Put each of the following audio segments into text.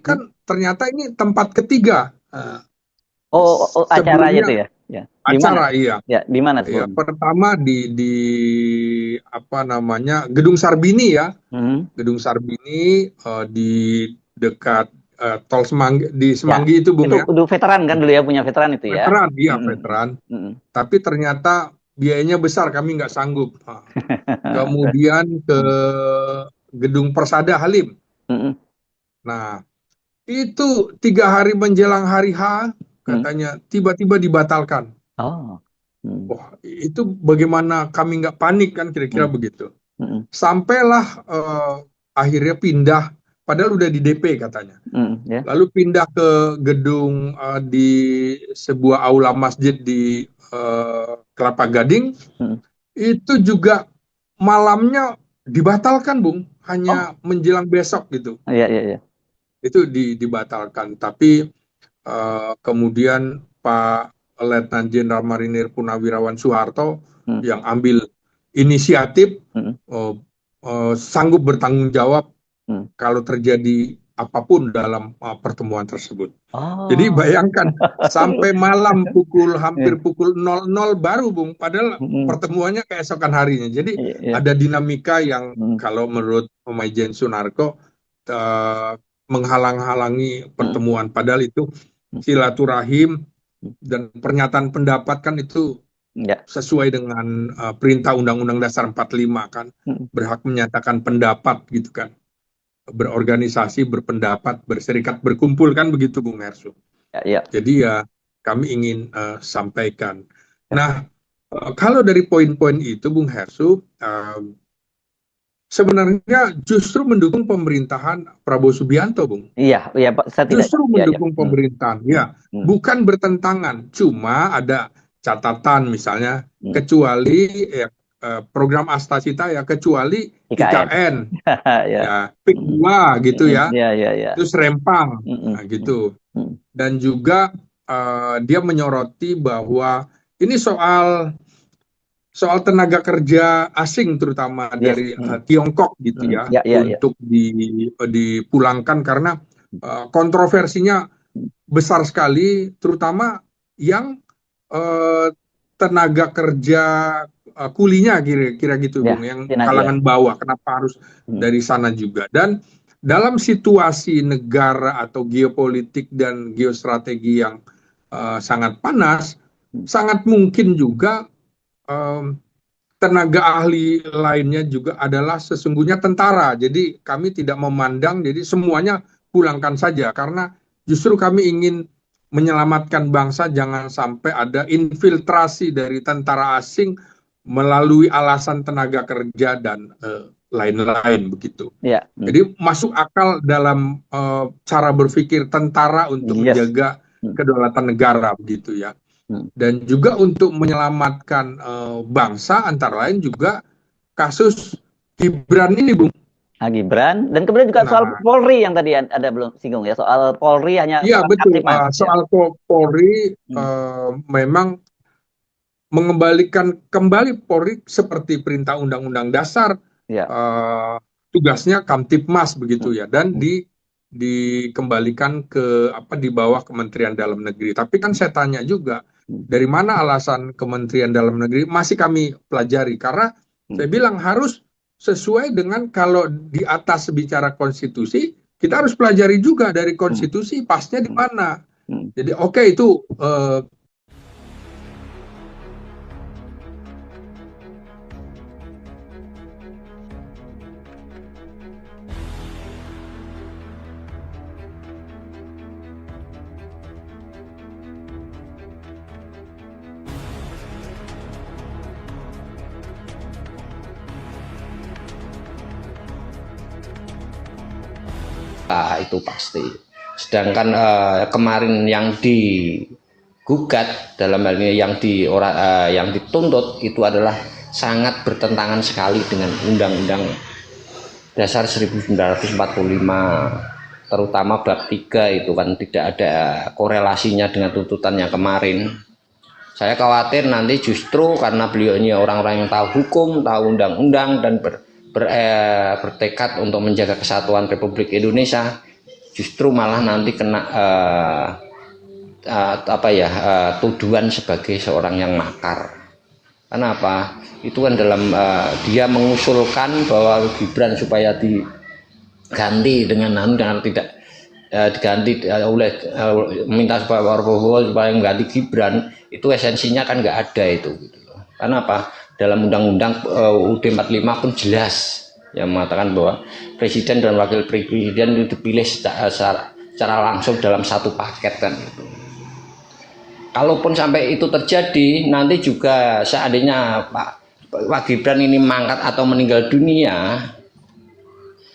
kan ternyata ini tempat ketiga. Acaranya Sebelumnya tuh ya. Ya. Di mana? acara, iya. Ya, di mana Ya, sebelumnya? pertama di apa namanya Gedung Sarbini ya, Hmm. Gedung Sarbini di dekat Tol Semanggi di Ya, Semanggi itu Bung itu ya, udah veteran kan dulu ya, punya veteran itu ya. veteran, iya Mm-mm. veteran. Mm-mm. Tapi ternyata biayanya besar, kami nggak sanggup. Kemudian ke Mm. Gedung Persada Halim. Mm-mm. Nah, itu 3 hari menjelang hari H, Mm. katanya tiba-tiba dibatalkan. Oh. Mm. Wah, itu bagaimana kami nggak panik kan kira-kira Mm. begitu. Mm. Sampailah akhirnya pindah, padahal udah di DP katanya. Mm. Ya. Lalu pindah ke gedung di sebuah aula masjid di Kelapa Gading, Mm. itu juga malamnya dibatalkan, Bung, Oh, hanya menjelang besok gitu. iya iya iya. Itu dibatalkan. Tapi kemudian Pak Letnan Jenderal Marinir Purnawirawan Soeharto Mm. yang ambil inisiatif, Mm. uh, sanggup bertanggung jawab Mm. kalau terjadi apapun dalam pertemuan tersebut. Jadi Oh. bayangkan sampai malam hampir Iya. pukul 00 baru Bung, padahal Mm. pertemuannya keesokan harinya. Jadi Iya, iya. ada dinamika yang Mm. kalau menurut Maijen Sunarko menghalang-halangi Mm. pertemuan. Padahal itu Mm. silaturahim dan pernyataan pendapat kan itu Ya. sesuai dengan perintah Undang-Undang Dasar 45 kan, Mm. berhak menyatakan pendapat gitu kan, berorganisasi, berpendapat, berserikat, berkumpul kan begitu Bung Hersu. Ya, ya. Jadi ya kami ingin sampaikan. Ya. Nah, kalau dari poin-poin itu Bung Hersu, sebenarnya justru mendukung pemerintahan Prabowo Subianto, Bung. Iya, iya Pak, saya tidak. Justru Iya, iya. mendukung pemerintahan, Mm. ya, Mm. bukan bertentangan. Cuma ada catatan misalnya, Mm. kecuali ya, program Astasita ya, kecuali IKN. IKN, Ya. ya, PIK Mm. 2 gitu Mm. ya, Ya, ya, ya. terus Rempang, Mm. nah, gitu. Mm. Dan juga dia menyoroti bahwa ini soal tenaga kerja asing terutama Yes. dari Mm. Tiongkok gitu Mm. ya, Ya, ya, ya. untuk dipulangkan karena kontroversinya besar sekali, terutama yang tenaga kerja kulinya kira-kira gitu Ya, Bung, yang ya. kalangan bawah, kenapa harus Mm. dari sana juga. Dan dalam situasi negara atau geopolitik dan geostrategi yang sangat panas, Mm. sangat mungkin juga tenaga ahli lainnya juga adalah sesungguhnya tentara. Jadi kami tidak memandang, jadi semuanya pulangkan saja, karena justru kami ingin menyelamatkan bangsa, jangan sampai ada infiltrasi dari tentara asing melalui alasan tenaga kerja dan lain-lain begitu. Ya. Mm. Jadi masuk akal dalam cara berpikir tentara untuk Yes. menjaga Mm. kedaulatan negara begitu ya. Mm. Dan juga untuk menyelamatkan bangsa, antara lain juga kasus Gibran ini, Bung. Gibran, dan kemudian juga soal Nah, Polri yang tadi ada belum singgung ya, soal Polri hanya iya peran betul. Kamtipmas. Ya. Soal Polri Mm. memang mengembalikan kembali Polri seperti perintah Undang-Undang Dasar, Ya. tugasnya Kamtipmas begitu Mm. ya, dan dikembalikan ke di bawah Kementerian Dalam Negeri. Tapi kan saya tanya juga, dari mana alasan Kementerian Dalam Negeri, masih kami pelajari, karena saya bilang harus sesuai dengan, kalau di atas bicara konstitusi, kita harus pelajari juga dari konstitusi pasnya di mana. Jadi oke, itu itu pasti. Sedangkan kemarin yang digugat, dalam hal ini yang dituntut, itu adalah sangat bertentangan sekali dengan Undang-Undang Dasar 1945, terutama bab 3 itu kan tidak ada korelasinya dengan tuntutan yang kemarin. Saya khawatir nanti justru karena beliau ini orang-orang yang tahu hukum, tahu undang-undang, dan bertekad untuk menjaga kesatuan Republik Indonesia, justru malah nanti kena tuduhan sebagai seorang yang makar. Kenapa? Itu kan dalam dia mengusulkan bahwa Gibran supaya diganti dengan tidak diganti oleh minta supaya Prabowo supaya mengganti Gibran, itu esensinya kan nggak ada itu gitu loh. Kenapa? Dalam undang-undang UUD 45 pun jelas yang mengatakan bahwa presiden dan wakil presiden itu dipilih secara langsung dalam satu paket kan gitu. Kalaupun sampai itu terjadi, nanti juga seandainya Pak Gibran ini mangkat atau meninggal dunia,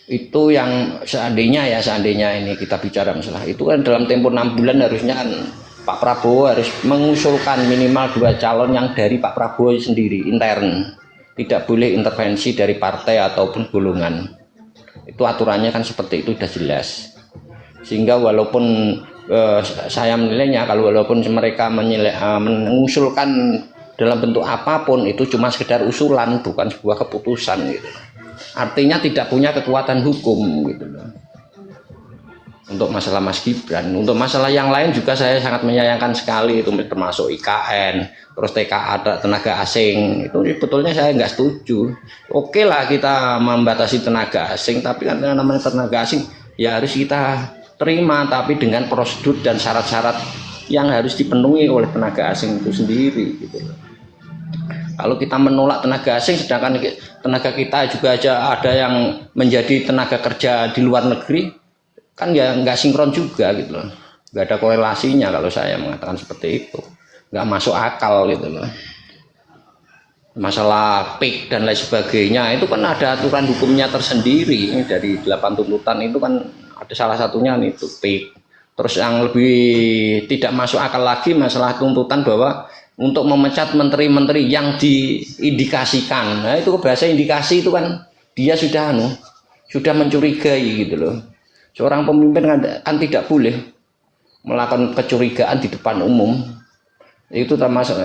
itu yang seandainya ini kita bicara masalah itu kan dalam tempo 6 bulan harusnya kan Pak Prabowo harus mengusulkan minimal 2 calon yang dari Pak Prabowo sendiri intern, tidak boleh intervensi dari partai ataupun golongan. Itu aturannya kan seperti itu, sudah jelas. Sehingga walaupun saya menilainya kalau walaupun mereka mengusulkan dalam bentuk apapun, itu cuma sekedar usulan, bukan sebuah keputusan gitu. Artinya tidak punya kekuatan hukum gitu loh. Untuk masalah Mas Gibran, untuk masalah yang lain juga saya sangat menyayangkan sekali, itu termasuk IKN, terus TKA tenaga asing, itu sebetulnya saya nggak setuju. Oke lah kita membatasi tenaga asing, tapi kan namanya tenaga asing ya harus kita terima, tapi dengan prosedur dan syarat-syarat yang harus dipenuhi oleh tenaga asing itu sendiri gitu loh. Kalau kita menolak tenaga asing sedangkan tenaga kita juga aja ada yang menjadi tenaga kerja di luar negeri, kan ya nggak sinkron juga gitu loh, nggak ada korelasinya kalau saya mengatakan seperti itu, nggak masuk akal gitu loh. Masalah PIK dan lain sebagainya itu kan ada aturan hukumnya tersendiri. Ini dari 8 tuntutan itu kan ada salah satunya itu PIK. Terus yang lebih tidak masuk akal lagi masalah tuntutan bahwa untuk memecat menteri-menteri yang diindikasikan. Nah itu bahasa indikasi itu kan dia sudah mencurigai gitu loh. Seorang pemimpin kan tidak boleh melakukan kecurigaan di depan umum. Itu termasuk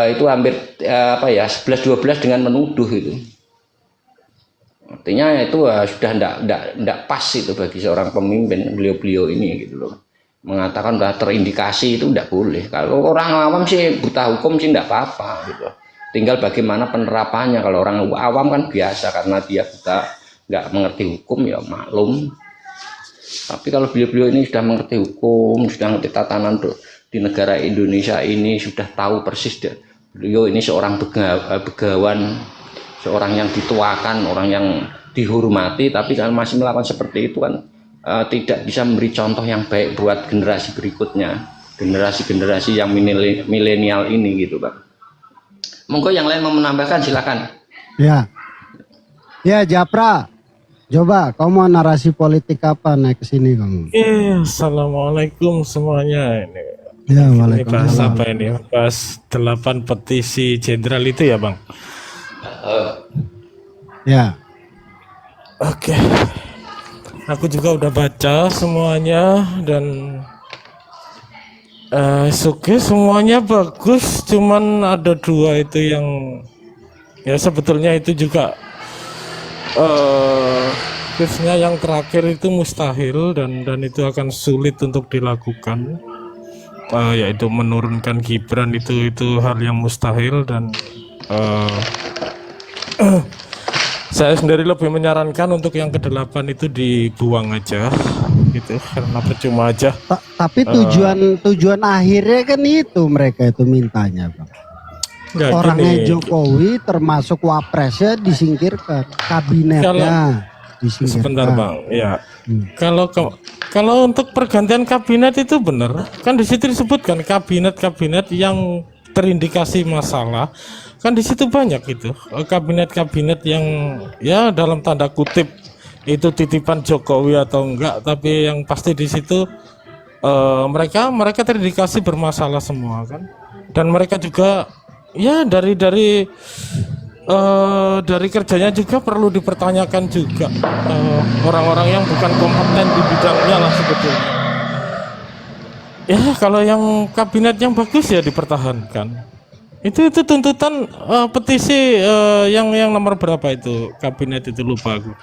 itu hampir 11-12 dengan menuduh itu. Artinya itu sudah tidak pas itu bagi seorang pemimpin, beliau ini gitu loh. Mengatakan bahwa terindikasi itu tidak boleh. Kalau orang awam sih buta hukum sih tidak apa-apa gitu. Tinggal bagaimana penerapannya. Kalau orang awam kan biasa karena dia buta, nggak mengerti hukum ya maklum. Tapi kalau beliau ini sudah mengerti hukum, sudah mengerti tatanan di negara Indonesia ini, sudah tahu persis beliau ini seorang begawan, seorang yang dituakan, orang yang dihormati, tapi kalau masih melakukan seperti itu kan tidak bisa memberi contoh yang baik buat generasi berikutnya, generasi yang milenial ini gitu Pak. Monggo yang lain mau menambahkan silakan. Ya Japra, coba kamu mau narasi politik apa naik ke sini kamu? Assalamualaikum semuanya ini. Ya, ini bahas apa ini? Bahas 8 petisi jenderal itu ya Bang? Ya. Oke. Aku juga udah baca semuanya dan semuanya bagus, cuman ada 2 itu yang ya sebetulnya itu juga khususnya yang terakhir itu mustahil dan itu akan sulit untuk dilakukan. Yaitu menurunkan Gibran itu hal yang mustahil dan saya sendiri lebih menyarankan untuk yang ke-8 itu dibuang aja gitu karena percuma aja. Tapi tujuan akhirnya kan itu mereka itu mintanya Bang. Orangnya gini, Jokowi termasuk wapresnya disingkirkan, kabinetnya disingkirkan. Sebentar Bang, ya. Kalau untuk pergantian kabinet itu benar, kan di situ disebutkan kabinet yang terindikasi masalah, kan di situ banyak itu kabinet yang ya dalam tanda kutip itu titipan Jokowi atau enggak, tapi yang pasti di situ mereka terindikasi bermasalah semua kan, dan mereka juga ya dari kerjanya juga perlu dipertanyakan juga, orang-orang yang bukan kompeten di bidangnya lah sebetulnya. Ya kalau yang kabinet yang bagus ya dipertahankan. Itu tuntutan petisi yang nomor berapa itu kabinet itu lupa aku.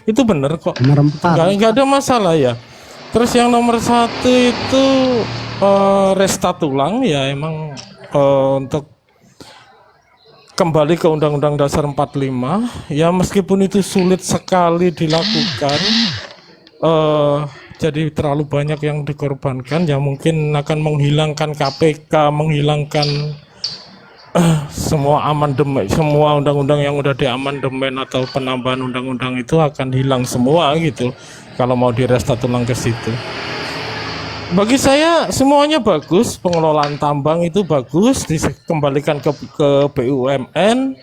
Itu benar kok. Nomor 4. Nggak ada masalah ya. Terus yang nomor satu itu restart ulang ya, emang untuk kembali ke Undang-Undang Dasar 45 ya, meskipun itu sulit sekali dilakukan, jadi terlalu banyak yang dikorbankan ya, mungkin akan menghilangkan KPK, menghilangkan semua amandemen, semua undang-undang yang udah diamandemen atau penambahan undang-undang itu akan hilang semua gitu kalau mau direstart ulang ke situ. Bagi saya semuanya bagus, pengelolaan tambang itu bagus, dikembalikan ke BUMN,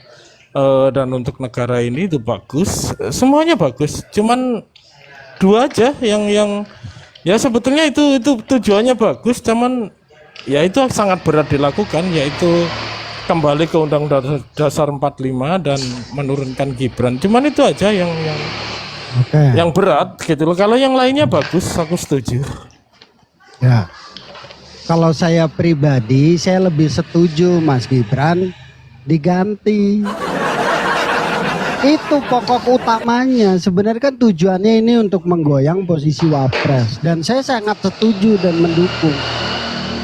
dan untuk negara ini itu bagus, semuanya bagus. Cuman dua aja yang ya sebetulnya itu tujuannya bagus, cuman ya itu sangat berat dilakukan, yaitu kembali ke Undang-Undang Dasar 45 dan menurunkan Gibran. Cuman itu aja yang berat gitu loh. Kalau yang lainnya bagus, aku setuju. Ya, kalau saya pribadi, saya lebih setuju Mas Gibran diganti. Itu pokok utamanya. Sebenarnya kan tujuannya ini untuk menggoyang posisi Wapres. Dan saya sangat setuju dan mendukung.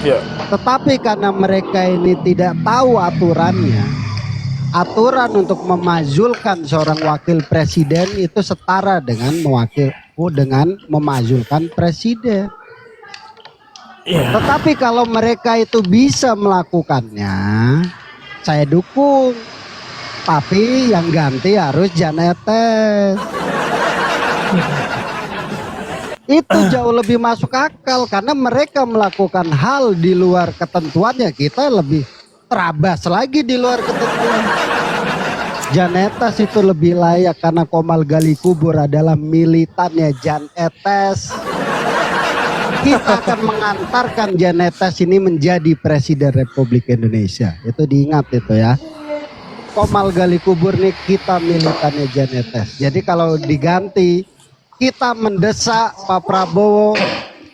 Ya. Tetapi karena mereka ini tidak tahu aturannya, aturan untuk memajulkan seorang wakil presiden itu setara dengan memajulkan presiden. Yeah. Tetapi kalau mereka itu bisa melakukannya, saya dukung. Tapi yang ganti harus Jan Etes. Itu jauh lebih masuk akal karena mereka melakukan hal di luar ketentuannya, kita lebih terabas lagi di luar ketentuan. Jan Etes itu lebih layak karena Komal Gali Kubur adalah militannya Jan Etes. Kita akan mengantarkan Jan Etes ini menjadi Presiden Republik Indonesia. Itu diingat itu ya. Komal Gali Kubur nih kita militannya Jan Etes. Jadi kalau diganti, kita mendesak Pak Prabowo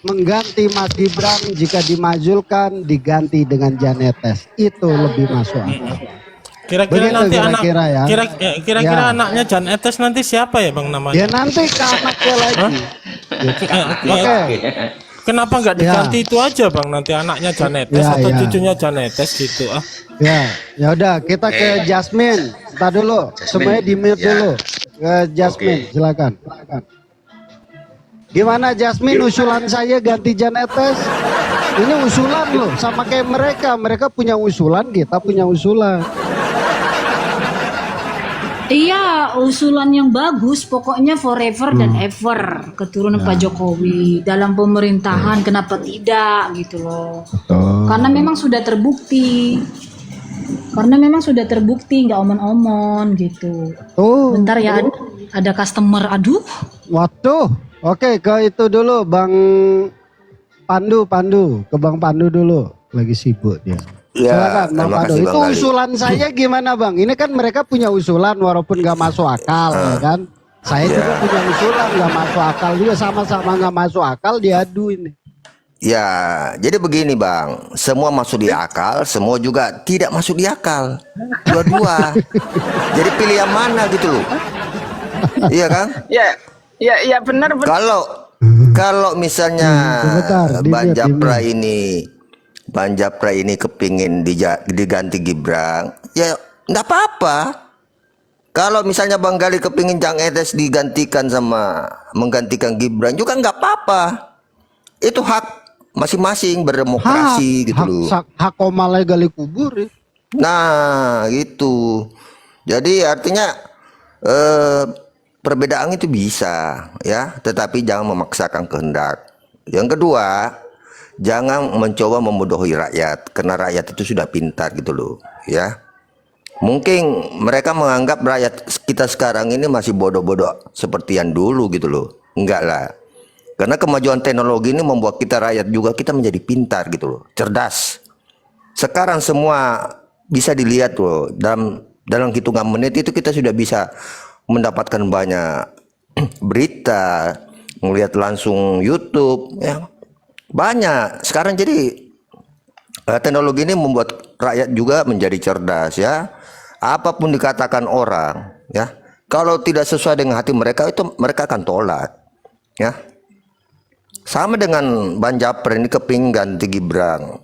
mengganti Mas Gibran, jika dimajulkan diganti dengan Jan Etes. Itu lebih masuk akal. Kira-kira nanti ya. Anaknya Jan Etes nanti siapa ya Bang namanya? Ya nanti ke anaknya lagi. Oke. Kenapa nggak diganti itu aja Bang, nanti anaknya Jan Etes atau cucunya Jan Etes gitu ah? Ya udah kita ke Jasmine. Entar dulu, semuanya di mute dulu. Ke Jasmine, silakan. Gimana Jasmine, usulan saya ganti Jan Etes? Ini usulan loh, sama kayak mereka punya usulan, kita punya usulan. Iya, usulan yang bagus, pokoknya forever dan ever keturunan Pak Jokowi dalam pemerintahan, kenapa tidak gitu loh. Karena memang sudah terbukti. Nggak omon-omon gitu. Bentar ya, ada customer, aduh. Waduh, oke ke itu dulu Bang Pandu, ke Bang Pandu dulu, lagi sibuk dia. Ya, silakan Bang Pandu. Itu usulan saya gimana Bang? Ini kan mereka punya usulan walaupun nggak masuk akal, ya kan? Saya juga punya usulan nggak masuk akal juga, sama-sama nggak masuk akal, diadu ini. Ya, jadi begini Bang, semua masuk di akal, semua juga tidak masuk di akal, dua-dua. Jadi pilih yang mana gitu loh, iya kan? Ya benar. Kalau misalnya Bang Japra ini kepingin diganti Gibran, ya nggak apa-apa. Kalau misalnya Bang Gali kepingin Jan Etes digantikan menggantikan Gibran juga nggak apa-apa. Itu hak masing-masing berdemokrasi gitu loh. Hak Komal Gali Kubur ya. Nah gitu. Jadi artinya perbedaan itu bisa ya, tetapi jangan memaksakan kehendak. Yang kedua, jangan mencoba membodohi rakyat, karena rakyat itu sudah pintar gitu loh ya. Mungkin mereka menganggap rakyat kita sekarang ini masih bodoh-bodoh seperti yang dulu gitu loh. Enggak lah. Karena kemajuan teknologi ini membuat kita rakyat juga kita menjadi pintar gitu loh, cerdas. Sekarang semua bisa dilihat loh, dalam hitungan menit itu kita sudah bisa mendapatkan banyak berita, melihat langsung YouTube ya. Banyak sekarang, jadi teknologi ini membuat rakyat juga menjadi cerdas ya. Apapun dikatakan orang ya, kalau tidak sesuai dengan hati mereka, itu mereka akan tolak ya. Sama dengan Bang Japri ini kepingin ganti Gibran.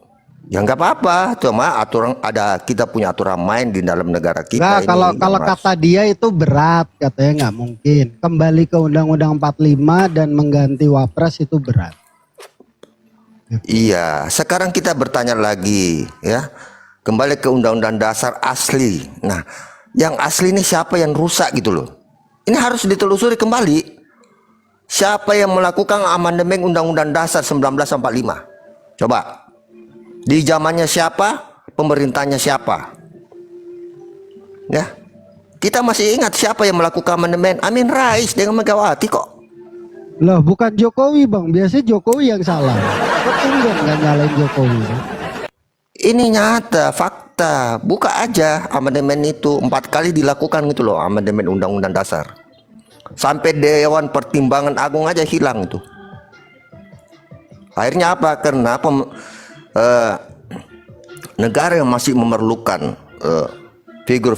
Ya nggak apa-apa, cuma aturan ada, kita punya aturan main di dalam negara kita. Nah, ini, kalau Mas. kata dia itu berat, katanya nggak mungkin. Kembali ke Undang-Undang 45 dan mengganti Wapres itu berat. Iya, sekarang kita bertanya lagi ya. Kembali ke Undang-Undang Dasar asli. Nah, yang asli ini siapa yang rusak gitu loh. Ini harus ditelusuri kembali. Siapa yang melakukan amandemen Undang-Undang Dasar 1945? Coba. Di zamannya siapa? Pemerintahnya siapa? Ya. Kita masih ingat siapa yang melakukan amandemen? Amin Rais dengan Megawati kok. Loh, bukan Jokowi, Bang. Biasanya Jokowi yang salah. Kok tumben nggak nyalain Jokowi? Ini nyata, fakta. Buka aja amandemen itu 4 kali dilakukan gitu loh, amandemen Undang-Undang Dasar. Sampai Dewan Pertimbangan Agung aja hilang itu. Akhirnya apa? Karena negara yang masih memerlukan figur